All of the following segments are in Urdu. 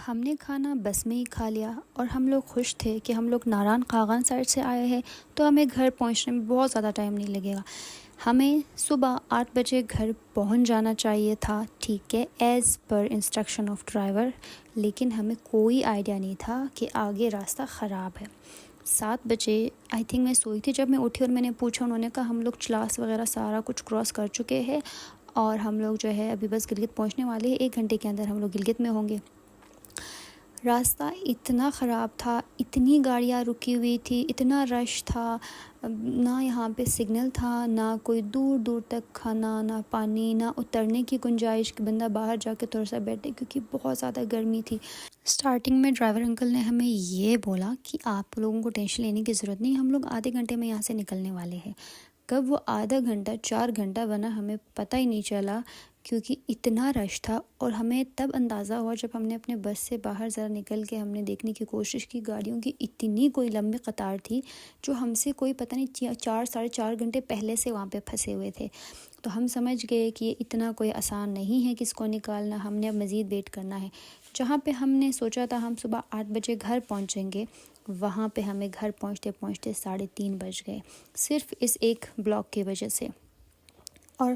ہم نے کھانا بس میں ہی کھا لیا اور ہم لوگ خوش تھے کہ ہم لوگ ناران خاقان سائڈ سے آئے ہیں تو ہمیں گھر پہنچنے میں بہت زیادہ ٹائم نہیں لگے گا۔ ہمیں صبح 8 بجے گھر پہنچ جانا چاہیے تھا، ٹھیک ہے، as per instruction of driver, لیکن ہمیں کوئی آئیڈیا نہیں تھا کہ آگے راستہ خراب ہے۔ 7 بجے آئی تھنک میں سوئی تھی جب میں اٹھی اور میں نے پوچھا، انہوں نے کہا ہم لوگ چلاس وغیرہ سارا کچھ کراس کر چکے ہیں اور ہم لوگ جو ہے ابھی بس گلگت پہنچنے والے ہیں، 1 گھنٹے کے اندر ہم لوگ گلگت میں ہوں گے۔ راستہ اتنا خراب تھا، اتنی گاڑیاں رکی ہوئی تھی، اتنا رش تھا، نہ یہاں پہ سگنل تھا، نہ کوئی دور دور تک کھانا، نہ پانی، نہ اترنے کی گنجائش کہ بندہ باہر جا کے تھوڑا سا بیٹھے، کیونکہ بہت زیادہ گرمی تھی۔ سٹارٹنگ میں ڈرائیور انکل نے ہمیں یہ بولا کہ آپ لوگوں کو ٹینشن لینے کی ضرورت نہیں، ہم لوگ آدھے گھنٹے میں یہاں سے نکلنے والے ہیں۔ کب وہ آدھا گھنٹہ 4 گھنٹہ بنا ہمیں پتہ ہی نہیں چلا، کیونکہ اتنا رش تھا۔ اور ہمیں تب اندازہ ہوا جب ہم نے اپنے بس سے باہر ذرا نکل کے ہم نے دیکھنے کی کوشش کی، گاڑیوں کی اتنی کوئی لمبی قطار تھی جو ہم سے کوئی پتہ نہیں 4 گھنٹے پہلے سے وہاں پہ پھنسے ہوئے تھے۔ تو ہم سمجھ گئے کہ یہ اتنا کوئی آسان نہیں ہے کس کو نکالنا، ہم نے اب مزید ویٹ کرنا ہے۔ جہاں پہ ہم نے سوچا تھا ہم صبح 8 بجے گھر پہنچیں گے، وہاں پہ ہمیں گھر پہنچتے پہنچتے 3:30 بج گئے، صرف اس ایک بلاک کی وجہ سے۔ اور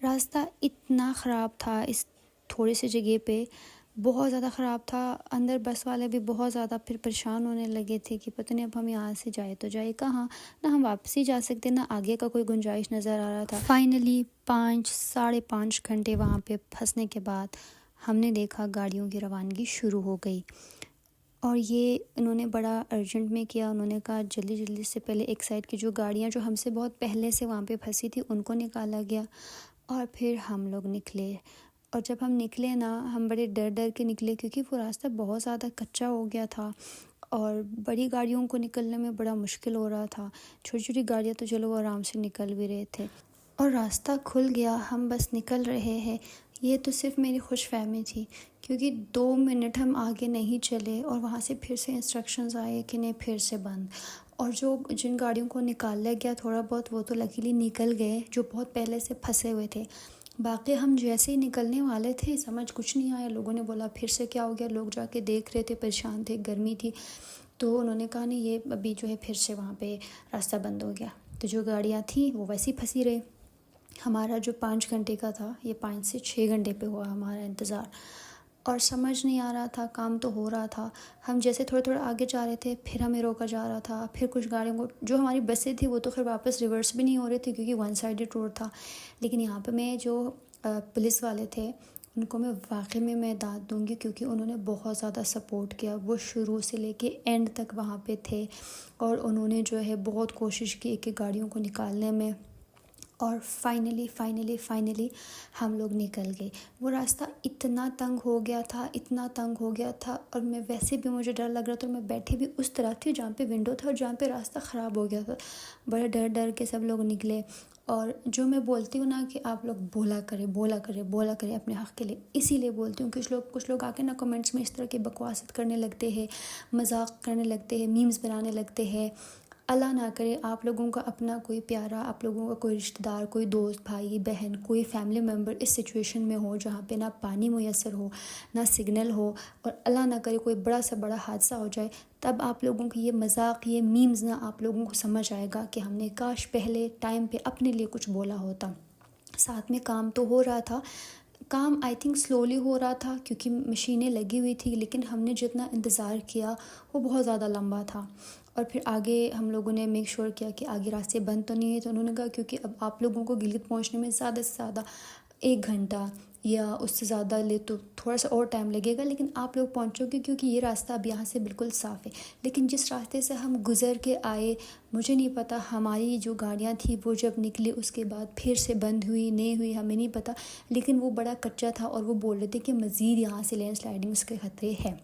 راستہ اتنا خراب تھا، اس تھوڑی سی جگہ پہ بہت زیادہ خراب تھا۔ اندر بس والے بھی بہت زیادہ پھر پریشان ہونے لگے تھے کہ پتہ نہیں اب ہم یہاں سے جائے تو جائے کہاں، نہ ہم واپس ہی جا سکتے، نہ آگے کا کوئی گنجائش نظر آ رہا تھا۔ فائنلی 5-5.5 گھنٹے وہاں پہ پھنسنے کے بعد ہم نے دیکھا گاڑیوں کی روانگی شروع ہو گئی، اور یہ انہوں نے بڑا ارجنٹ میں کیا۔ انہوں نے کہا جلدی جلدی سے پہلے ایک سائڈ کی جو گاڑیاں جو ہم سے بہت پہلے سے وہاں پہ پھنسی تھی ان کو نکالا گیا، اور پھر ہم لوگ نکلے۔ اور جب ہم نکلے نا، ہم بڑے ڈر کے نکلے کیونکہ وہ راستہ بہت زیادہ کچا ہو گیا تھا اور بڑی گاڑیوں کو نکلنے میں بڑا مشکل ہو رہا تھا۔ چھوٹی چھوٹی گاڑیاں تو چلو وہ آرام سے نکل بھی رہے تھے، اور راستہ کھل گیا، ہم بس نکل رہے ہیں۔ یہ تو صرف میری خوش فہمی تھی، کیونکہ 2 منٹ ہم آگے نہیں چلے اور وہاں سے پھر سے انسٹرکشنز آئے کہ نہیں پھر سے بند۔ اور جن گاڑیوں کو نکالا گیا تھوڑا بہت وہ تو لکیلی نکل گئے جو بہت پہلے سے پھنسے ہوئے تھے۔ باقی ہم جیسے ہی نکلنے والے تھے سمجھ کچھ نہیں آیا، لوگوں نے بولا پھر سے کیا ہو گیا، لوگ جا کے دیکھ رہے تھے، پریشان تھے، گرمی تھی، تو انہوں نے کہا نہیں یہ ابھی جو ہے پھر سے وہاں پہ راستہ بند ہو گیا۔ تو جو گاڑیاں تھیں وہ ویسے ہی پھنسی رہے۔ ہمارا جو 5 گھنٹے کا تھا یہ 5 سے 6 گھنٹے پہ ہوا ہمارا انتظار، اور سمجھ نہیں آ رہا تھا، کام تو ہو رہا تھا۔ ہم جیسے تھوڑے آگے جا رہے تھے پھر ہمیں روکا جا رہا تھا، پھر کچھ گاڑیوں کو جو ہماری بسیں تھیں وہ تو خیر واپس ریورس بھی نہیں ہو رہے تھے کیونکہ 1 سائڈڈ روڈ تھا۔ لیکن یہاں پہ میں جو پولیس والے تھے ان کو میں واقعی میں داد دوں گی، کیونکہ انہوں نے بہت زیادہ سپورٹ کیا، وہ شروع سے لے کے اینڈ تک وہاں پہ تھے، اور انہوں نے جو ہے بہت کوشش کی کہ گاڑیوں کو نکالنے میں، اور فائنلی ہم لوگ نکل گئے۔ وہ راستہ اتنا تنگ ہو گیا تھا، اور میں ویسے بھی مجھے ڈر لگ رہا تھا، اور میں بیٹھی بھی اس طرح تھی جہاں پہ ونڈو تھا اور جہاں پہ راستہ خراب ہو گیا تھا۔ بڑے ڈر کے سب لوگ نکلے، اور جو میں بولتی ہوں نا کہ آپ لوگ بولا کرے اپنے حق کے لیے، اسی لیے بولتی ہوں۔ کچھ لوگ آ کے نا کمنٹس میں اس طرح کی بکواست کرنے لگتے ہیں، مذاق کرنے لگتے ہیں، میمز بنانے لگتے ہیں۔ اللہ نہ کرے آپ لوگوں کا اپنا کوئی پیارا، آپ لوگوں کا کوئی رشتہ دار، کوئی دوست، بھائی بہن، کوئی فیملی ممبر اس سچویشن میں ہو جہاں پہ نہ پانی میسر ہو، نہ سگنل ہو، اور اللہ نہ کرے کوئی بڑا سے بڑا حادثہ ہو جائے، تب آپ لوگوں کی یہ مذاق، یہ میمز نہ آپ لوگوں کو سمجھ آئے گا کہ ہم نے کاش پہلے ٹائم پہ اپنے لیے کچھ بولا ہوتا۔ ساتھ میں کام تو ہو رہا تھا، کام آئی تھنک سلولی ہو رہا تھا کیونکہ مشینیں لگی ہوئی تھی، لیکن ہم نے جتنا انتظار کیا وہ بہت زیادہ لمبا تھا۔ اور پھر آگے ہم لوگوں نے میک شور کیا کہ آگے راستے بند تو نہیں ہے، تو انہوں نے کہا کیونکہ اب آپ لوگوں کو گلگت پہنچنے میں زیادہ سے زیادہ 1 گھنٹہ یا اس سے زیادہ لے تو تھوڑا سا اور ٹائم لگے گا، لیکن آپ لوگ پہنچو گے کیونکہ یہ راستہ اب یہاں سے بالکل صاف ہے۔ لیکن جس راستے سے ہم گزر کے آئے، مجھے نہیں پتا ہماری جو گاڑیاں تھیں وہ جب نکلی اس کے بعد پھر سے بند ہوئی نہیں ہوئی ہمیں نہیں پتا، لیکن وہ بڑا کچا تھا، اور وہ بول رہے تھے کہ مزید یہاں سے لینڈ سلائڈنگز کے خطرے ہیں۔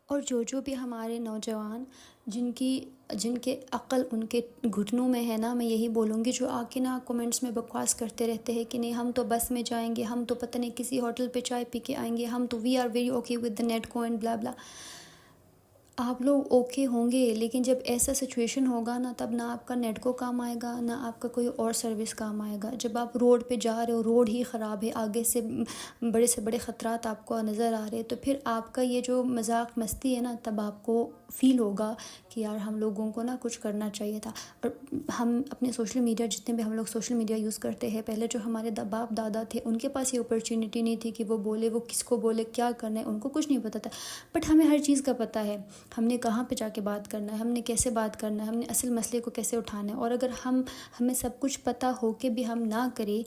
اور جو بھی ہمارے نوجوان جن کے عقل ان کے گھٹنوں میں ہے نا، میں یہی بولوں گی، جو آ کے نا کومنٹس میں بکواس کرتے رہتے ہیں کہ نہیں ہم تو بس میں جائیں گے، ہم تو پتہ نہیں کسی ہوٹل پہ چائے پی کے آئیں گے، ہم تو we are very okay with the net کو اینڈ بلا بلا۔ آپ لوگ اوکے ہوں گے، لیکن جب ایسا سچویشن ہوگا نا، تب نہ آپ کا نیٹ کو کام آئے گا، نہ آپ کا کوئی اور سروس کام آئے گا۔ جب آپ روڈ پہ جا رہے ہو، روڈ ہی خراب ہے، آگے سے بڑے خطرات آپ کو نظر آ رہے ہیں، تو پھر آپ کا یہ جو مذاق مستی ہے نا، تب آپ کو فیل ہوگا کہ یار ہم لوگوں کو نا کچھ کرنا چاہیے تھا۔ اور ہم اپنے سوشل میڈیا، جتنے بھی ہم لوگ سوشل میڈیا یوز کرتے ہیں، پہلے جو ہمارے باپ دادا تھے، ان کے پاس یہ اپرچونیٹی نہیں تھی کہ وہ بولے، وہ کس کو بولے، کیا کرنا ہے، ان کو کچھ نہیں پتہ تھا۔ بٹ ہمیں ہر چیز کا پتہ ہے، ہم نے کہاں پہ جا کے بات کرنا ہے، ہم نے کیسے بات کرنا ہے، ہم نے اصل مسئلے کو کیسے اٹھانا ہے۔ اور اگر ہمیں سب کچھ پتہ ہو کے بھی ہم نہ کریں،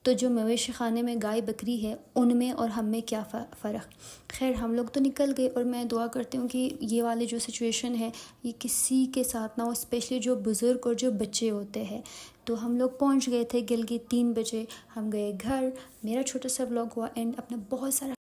تو جو مویشی خانے میں گائے بکری ہے، ان میں اور ہم میں کیا فرق۔ خیر ہم لوگ تو نکل گئے، اور میں دعا کرتی ہوں کہ یہ والے جو سچویشن ہے یہ کسی کے ساتھ نہ ہو، اسپیشلی جو بزرگ اور جو بچے ہوتے ہیں۔ تو ہم لوگ پہنچ گئے تھے گلگت 3 بجے، ہم گئے گھر، میرا چھوٹا سا ولاگ ہوا اینڈ، اپنا بہت سارا